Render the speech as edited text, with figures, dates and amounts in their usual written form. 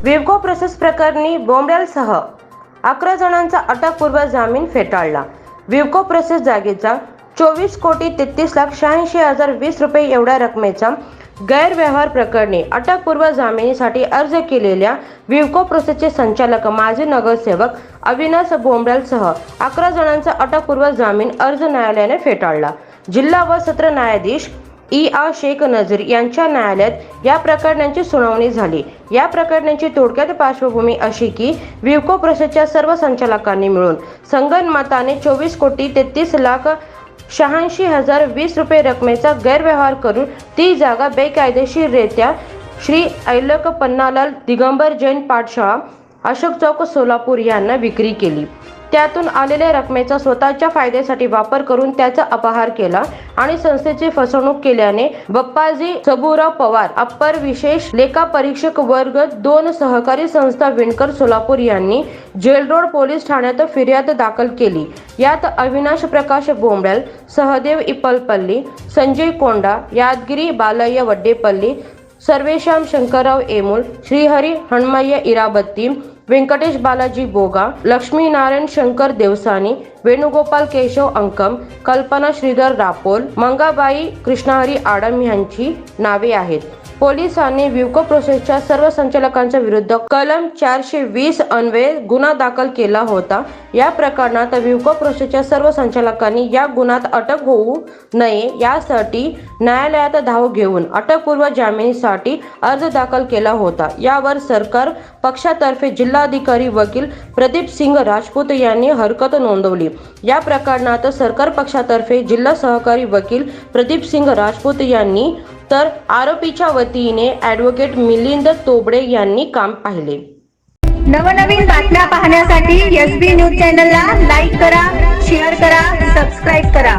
विवको process प्रकरणी बोंबड्यालसह 11 जणांचा अटकपूर्व जामीन फेटाळला। विवको प्रोसेस जागेचा 24,33,86,020 रुपये एवढ्या रकमेचा गैरव्यवहार प्रकरणी अटकपूर्व जामिनीसाठी अर्ज केलेल्या विवको प्रोसेसचे संचालक माजी नगरसेवक अविनाश बोंबड्यालसह 11 जणांचा अटकपूर्व जामीन अर्ज न्यायालयाने फेटाळला। जिल्हा व सत्र न्यायाधीश ई.आ. शेख नजीर यांच्या न्यायालयात या प्रकरणाची सुनावणी झाली। या प्रकरणाची थोडक्यात पार्श्वभूमी अशी की विवको प्रोसेसच्या सर्व संचालकांनी मिळून संगनमताने 24,33,86,020 रुपये रकमेचा गैरव्यवहार करून ती जागा बेकायदेशीररित्या श्री ऐलक पन्नालाल दिगंबर जैन पाठशाळा अशोक चौक सोलापूर यांना विक्री केली। त्यातून आलेल्या रकमेचा स्वतःच्या फायद्यासाठी वापर करून त्याचा अपहार केला आणि संस्थेची फसवणूक केल्याने बप्पाजी सबुराव पवार अप्पर विशेष लेखापरीक्षक वर्ग 2 सहकारी संस्था विणकर सोलापूर यांनी जेल रोड पोलीस ठाण्यात फिर्याद दाखल केली। यात अविनाश प्रकाश बोंबड्याल, सहदेव इपलपल्ली, संजय कोंडा, यादगिरी बालय्य वड्डेपल्ली, सर्वेश्याम शंकरराव एमूल, श्रीहरी हणमय्य इराबत्ती, वेंकटेश बालाजी बोगा, लक्ष्मीनारायण शंकर देवसानी, वेणुगोपाल केशव अंकम, कल्पना श्रीधर रापोल, मंगाबाई कृष्णहरी आडम यांची नावे आहेत। पोलिसांनी विवको प्रोसेसच्या सर्व संचालकांच्या विरुद्ध कलम 420 अन्वये गुन्हा दाखल केला होता। या प्रकरणात विवको प्रोसेसच्या सर्व संचालकांनी या गुन्ह्यात अटक होऊ नये यासाठी न्यायालयात धाव घेऊन अटकपूर्व जामिनीसाठी अर्ज दाखल केला होता। यावर सरकार पक्षातर्फे जिल्हाधिकारी वकील प्रदीप सिंग राजपूत यांनी हरकत नोंदवली। या प्रकरणात सरकार पक्षातर्फे जिल्हा सहकारी वकील प्रदीप सिंग राजपूत यांनी तर आरोपीच्या वतीने ॲडव्होकेट मिलिंद तोबडे यांनी काम पाहिले। नवनवीन बातम्या पाहण्यासाठी SB न्यूज चॅनलला लाईक करा, शेअर करा, सबस्क्राईब करा।